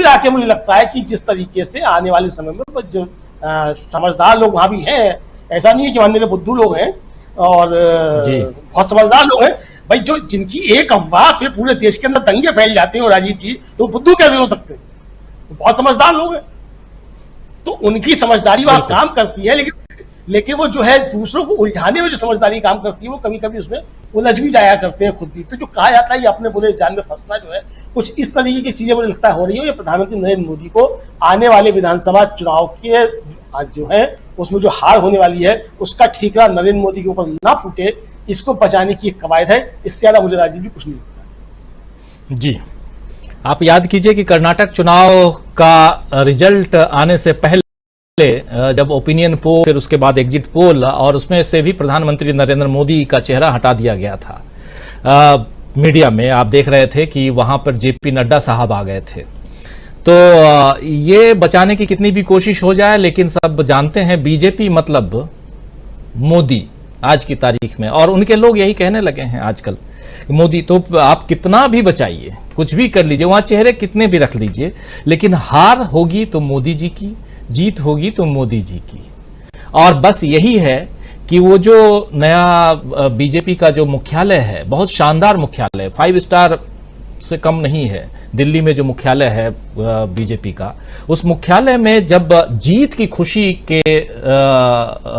मिला के मुझे लगता है कि जिस तरीके से आने वाले समय में जो समझदार लोग वहां भी हैं, ऐसा नहीं है कि वहां मेरे बुद्धू लोग हैं और बहुत समझदार लोग हैं भाई, जो जिनकी एक अफवाह पे पूरे देश के अंदर दंगे फैल जाते हैं और राजीव जी, तो बुद्धू कैसे हो सकते हैं? बहुत समझदार लोग हैं, तो उनकी समझदारी वहां काम करती है, लेकिन वो जो है दूसरों को उलझाने में जो समझदारी काम करती है, वो कभी कभी उसमें उलझ भी जाया करते हैं खुद भी। तो जो कहा जाता है ये अपने बुरे जान में फंसना, जो है कुछ इस तरीके की चीजें मुझे लगता है हो रही है। ये प्रधानमंत्री नरेंद्र मोदी को आने वाले विधानसभा चुनाव के जो है उसमें जो हार होने वाली है उसका ठीकरा नरेंद्र मोदी के ऊपर ना फूटे, इसको बचाने की एक कवायद है। इससे ज्यादा मुझे राजीव जी कुछ नहीं लगता। जी, आप याद कीजिए कि कर्नाटक चुनाव का रिजल्ट आने से पहले जब ओपिनियन पोल, फिर उसके बाद एग्जिट पोल, और उसमें से भी प्रधानमंत्री नरेंद्र मोदी का चेहरा हटा दिया गया था। मीडिया में आप देख रहे थे कि वहां पर जेपी नड्डा साहब आ गए थे। तो ये बचाने की कितनी भी कोशिश हो जाए, लेकिन सब जानते हैं बीजेपी मतलब मोदी आज की तारीख में, और उनके लोग यही कहने लगे हैं आजकल, मोदी तो आप कितना भी बचाइए, कुछ भी कर लीजिए, वहां चेहरे कितने भी रख लीजिए, लेकिन हार होगी तो मोदी जी की, जीत होगी तो मोदी जी की। और बस यही है कि वो जो नया बीजेपी का जो मुख्यालय है, बहुत शानदार मुख्यालय, 5 स्टार से कम नहीं है, दिल्ली में जो मुख्यालय है बीजेपी का, उस मुख्यालय में जब जीत की खुशी के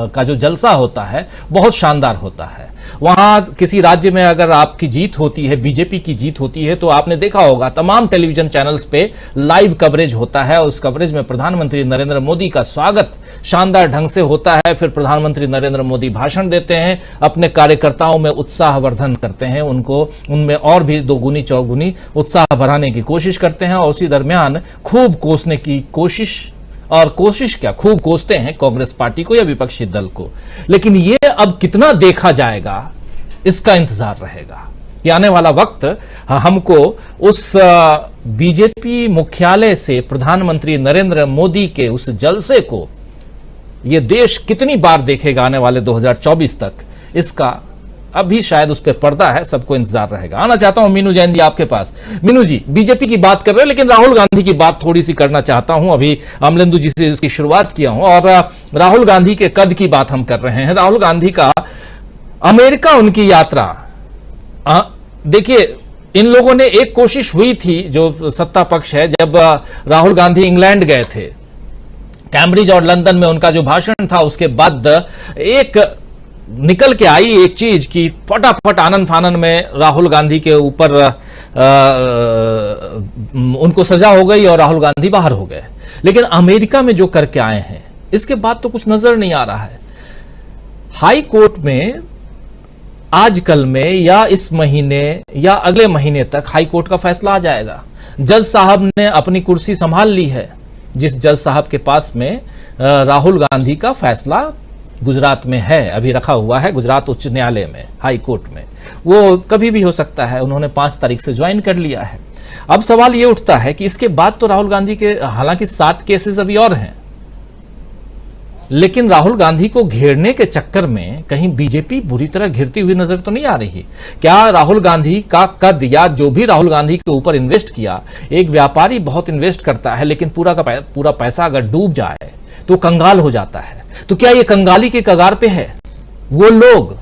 का जो जलसा होता है बहुत शानदार होता है। वहां किसी राज्य में अगर आपकी जीत होती है, बीजेपी की जीत होती है, तो आपने देखा होगा तमाम टेलीविजन चैनल्स पे लाइव कवरेज होता है। उस कवरेज में प्रधानमंत्री नरेंद्र मोदी का स्वागत शानदार ढंग से होता है। फिर प्रधानमंत्री नरेंद्र मोदी भाषण देते हैं, अपने कार्यकर्ताओं में उत्साहवर्धन करते हैं, उनको उनमें और भी दोगुनी चौगुनी उत्साह बढ़ाने की कोशिश करते हैं, और उसी दरमियान खूब कोसने की कोशिश, और कोशिश क्या, खूब कोसते हैं कांग्रेस पार्टी को या विपक्षी दल को। लेकिन ये अब कितना देखा जाएगा, इसका इंतजार रहेगा कि आने वाला वक्त हमको उस बीजेपी मुख्यालय से प्रधानमंत्री नरेंद्र मोदी के उस जलसे को ये देश कितनी बार देखेगा आने वाले 2024 तक, इसका अभी शायद उस पर पर्दा है, सबको इंतजार रहेगा। आना चाहता हूं मीनू जैन जी आपके पास। मीनू जी, बीजेपी की बात कर रहे हैं, लेकिन राहुल गांधी की बात थोड़ी सी करना चाहता हूं। अभी अमलेंदु जी से इसकी शुरुआत किया हूं, और राहुल गांधी के कद की बात हम कर रहे हैं। राहुल गांधी का अमेरिका उनकी यात्रा, देखिए इन लोगों ने एक कोशिश हुई थी, जो सत्ता पक्ष है, जब राहुल गांधी इंग्लैंड गए थे, कैम्ब्रिज और लंदन में उनका जो भाषण था, उसके बाद एक निकल के आई एक चीज कि फटाफट आनंद फानन में राहुल गांधी के ऊपर उनको सजा हो गई और राहुल गांधी बाहर हो गए। लेकिन अमेरिका में जो करके आए हैं, इसके बाद तो कुछ नजर नहीं आ रहा है। हाई कोर्ट में आजकल में या इस महीने या अगले महीने तक हाई कोर्ट का फैसला आ जाएगा। जज साहब ने अपनी कुर्सी संभाल ली है, जिस जज साहब के पास में राहुल गांधी का फैसला गुजरात में है, अभी रखा हुआ है गुजरात उच्च न्यायालय में, हाई कोर्ट में, वो कभी भी हो सकता है। उन्होंने 5 तारीख से ज्वाइन कर लिया है। अब सवाल ये उठता है कि इसके बाद तो राहुल गांधी के, हालांकि 7 केसेस अभी और हैं, लेकिन राहुल गांधी को घेरने के चक्कर में कहीं बीजेपी बुरी तरह घिरती हुई नजर तो नहीं आ रही। क्या राहुल गांधी का कद, या जो भी राहुल गांधी के ऊपर इन्वेस्ट किया, एक व्यापारी बहुत इन्वेस्ट करता है, लेकिन पूरा का पूरा पैसा अगर डूब जाए तो कंगाल हो जाता है। तो क्या ये कंगाली के कगार पे है? वो लोग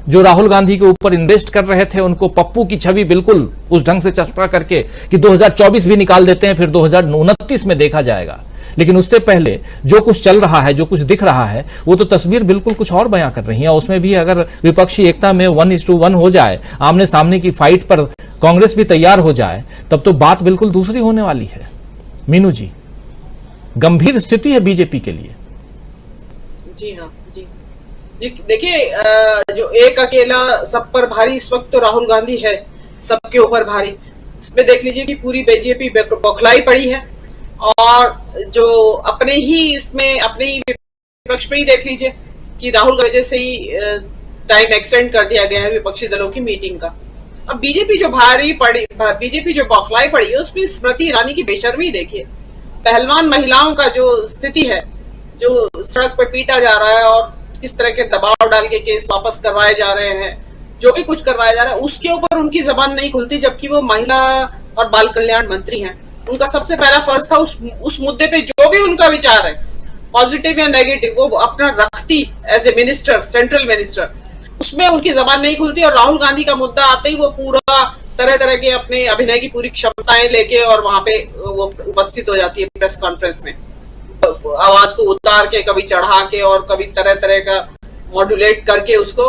जो राहुल गांधी के ऊपर इन्वेस्ट कर रहे थे, उनको पप्पू की छवि बिल्कुल उस ढंग से चस्पा करके कि 2024 भी निकाल देते हैं, फिर 2029 में देखा जाएगा। लेकिन उससे पहले जो कुछ चल रहा है, जो कुछ दिख रहा है, वो तो तस्वीर बिल्कुल कुछ और बयां कर रही है। उसमें भी अगर विपक्षी एकता में 1:1 हो जाए, आमने सामने की फाइट पर कांग्रेस भी तैयार हो जाए, तब तो बात बिल्कुल दूसरी होने वाली है। मीनू जी, गंभीर स्थिति है बीजेपी के लिए। जी हाँ, जी देखिए, जो एक अकेला सब पर भारी इस वक्त तो राहुल गांधी है, सबके ऊपर भारी। इसमें देख लीजिए कि पूरी बीजेपी बौखलाई पड़ी है, और जो अपने ही इसमें अपने ही विपक्ष में ही देख लीजिए कि राहुल की वजह से ही टाइम एक्सटेंड कर दिया गया है विपक्षी दलों की मीटिंग का। अब बीजेपी जो भारी पड़ी, बीजेपी जो बौखलाई पड़ी है, उसमें स्मृति ईरानी की बेशर्मी देखिए। पहलवान महिलाओं का जो स्थिति है, जो सड़क पर पीटा जा रहा है और किस तरह के दबाव डाल के केस वापस करवाए जा रहे हैं, जो भी कुछ करवाया जा रहा है, उसके ऊपर उनकी जबान नहीं खुलती, जबकि वो महिला और बाल कल्याण मंत्री हैं। उनका सबसे पहला फर्ज था उस मुद्दे पे जो भी उनका विचार है, पॉजिटिव या नेगेटिव, वो अपना रखती as a minister, central minister, उसमें उनकी जबान नहीं खुलती। और राहुल गांधी का मुद्दा आते ही वो पूरा तरह तरह के अपने अभिनय की पूरी क्षमताएं लेके और वहां पे वो उपस्थित हो जाती है प्रेस कॉन्फ्रेंस में, आवाज को उतार के, कभी चढ़ा के और कभी तरह तरह का मॉड्यूलेट करके उसको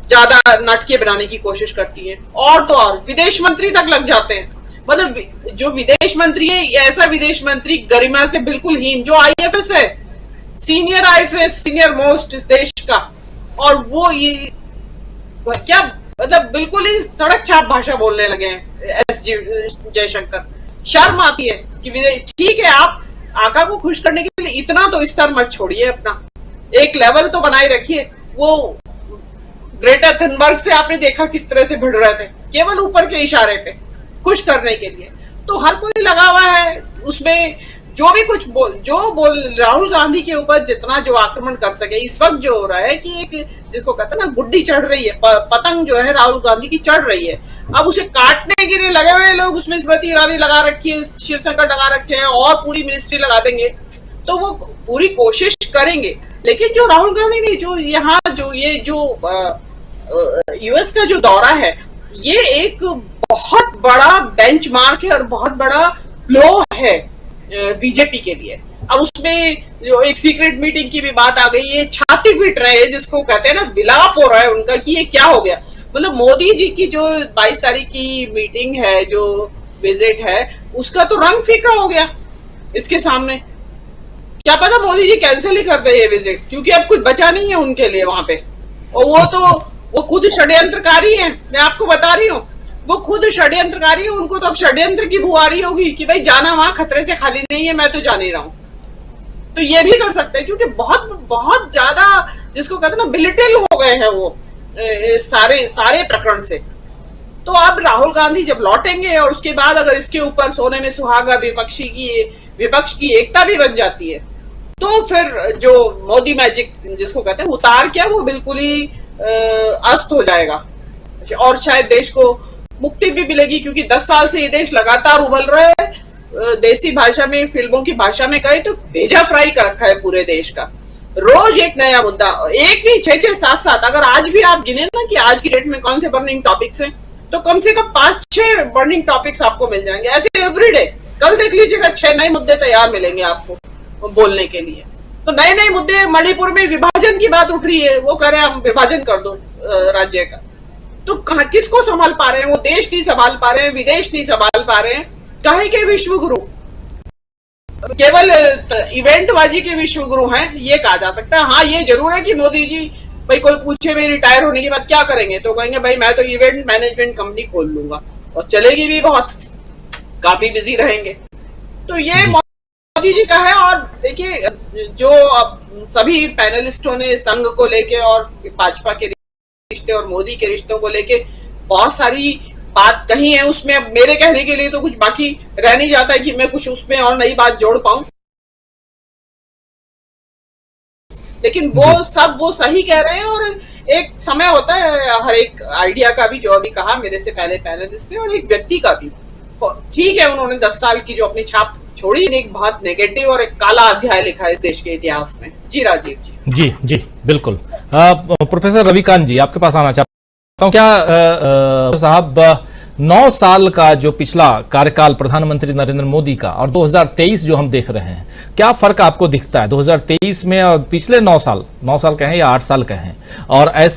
ज्यादा नाटकीय बनाने की कोशिश करती है। और तो और विदेश मंत्री तक लग जाते हैं। मतलब जो विदेश मंत्री है, ऐसा विदेश मंत्री गरिमा से बिल्कुल हीन, जो आईएफएस है, सीनियर आईएफएस, सीनियर मोस्ट इस देश का, और वो ये क्या मतलब बिल्कुल ही सड़क छाप भाषा बोलने लगे हैं एस जयशंकर। शर्म आती है कि ठीक है, आप आका को खुश करने के लिए इतना तो स्तर मत छोड़िए, अपना एक लेवल तो बनाए रखिए। वो ग्रेटर थनबर्ग से आपने देखा किस तरह से भिड़ रहे थे, केवल ऊपर के इशारे पे खुश करने के लिए। तो हर कोई लगा हुआ है उसमें, जो भी कुछ बोल राहुल गांधी के ऊपर जितना जो आक्रमण कर सके। इस वक्त जो हो रहा है कि एक जिसको कहते हैं ना, गुड्डी चढ़ रही है, पतंग जो है राहुल गांधी की चढ़ रही है। अब उसे काटने के लिए लगे हुए लोग, उसमें स्मृति ईरानी लगा रखी है, शिवशंकर लगा रखे हैं और पूरी मिनिस्ट्री लगा देंगे, तो वो पूरी कोशिश करेंगे। लेकिन जो राहुल गांधी ने जो यहाँ जो यूएस का जो दौरा है, ये एक बहुत बड़ा बेंचमार्क है और बहुत बड़ा ब्लो है बीजेपी के लिए। अब उसमें जो एक सीक्रेट मीटिंग की भी बात आ गई, ये छाती पीट रहे हैं, जिसको कहते हैं ना, विलाप हो रहा है उनका कि ये क्या हो गया। मतलब मोदी जी की जो 22 तारीख की मीटिंग है, जो विजिट है, उसका तो रंग फीका हो गया इसके सामने। क्या पता मोदी जी कैंसिल ही कर दे ये विजिट, क्योंकि अब कुछ बचा नहीं है उनके लिए वहां पे। और वो खुद षड्यंत्रकारी हैं, मैं आपको बता रही हूँ, वो खुद षड्यंत्रकारी है। उनको तो अब षड्यंत्र की बुआरी होगी कि भाई जाना वहां खतरे से खाली नहीं है, मैं तो जा नहीं रहा हूं। तो ये भी कर सकते हैं, क्योंकि बहुत बहुत ज्यादा जिसको कहते हैं ना, बिलिटिल हो गए हैं वो सारे प्रकरण से। तो अब राहुल गांधी जब लौटेंगे और उसके बाद अगर इसके ऊपर सोने में सुहागा विपक्ष की एकता भी बन जाती है, तो फिर जो मोदी मैजिक जिसको कहते हैं उतार क्या, वो बिल्कुल ही अस्त हो जाएगा और शायद देश को मुक्ति भी मिलेगी। क्योंकि 10 साल से ये देश लगातार उबल रहा है। देसी भाषा में, फिल्मों की भाषा में कहे तो भेजा फ्राई कर रखा है पूरे देश का। रोज एक नया मुद्दा, एक नहीं 6-6, 7-7। अगर आज भी आप गिने ना कि आज की डेट में कौन से बर्निंग टॉपिक्स हैं, तो कम से कम 5-6 बर्निंग टॉपिक्स आपको मिल जाएंगे ऐसे एवरीडे। कल देख लीजिएगा 6 नए मुद्दे तैयार मिलेंगे आपको बोलने के लिए। तो नए नए मुद्दे, मणिपुर में विभाजन की बात उठ रही है, वो कह रहे हैं हम विभाजन कर दो राज्य का। तो किसको संभाल पा रहे हैं? वो देश नहीं संभाल पा रहे हैं, विदेश नहीं संभाल पा रहे हैं। काहे के विश्व गुरु, केवल इवेंटबाजी के विश्व गुरु हैं, ये कहा जा सकता है। हाँ, ये जरूर है कि मोदी जी, भाई कोई पूछे भाई रिटायर होने के बाद क्या करेंगे, तो कहेंगे भाई मैं तो इवेंट मैनेजमेंट कंपनी खोल लूंगा, और चलेगी भी बहुत, काफी बिजी रहेंगे। तो ये मोदी जी का है। और देखिए, जो अब सभी पैनलिस्टों ने संघ को लेके और भाजपा के रिश्ते और मोदी के रिश्तों को लेके बहुत सारी बात कही है, उसमें अब मेरे कहने के लिए तो कुछ बाकी रह नहीं जाता है कि मैं कुछ उसमें और नई बात जोड़ पाऊं। लेकिन वो सही कह रहे हैं। और एक समय होता है हर एक आइडिया का भी, जो अभी कहा मेरे से पहले पैनलिस्ट ने, और एक व्यक्ति का भी। ठीक है, उन्होंने 10 साल की जो अपनी छाप छोड़ी, एक बहुत नेगेटिव और एक काला अध्याय लिखा है इस देश के इतिहास में। जी राजीव जी। जी बिल्कुल। प्रोफेसर रविकांत जी, आपके पास आना चाहता हूं। क्या साहब, 9 साल का जो पिछला कार्यकाल प्रधानमंत्री नरेंद्र मोदी का और 2023 जो हम देख रहे हैं, क्या फर्क आपको दिखता है 2023 में और पिछले 9 साल कहें या 8 साल कहें? और ऐसे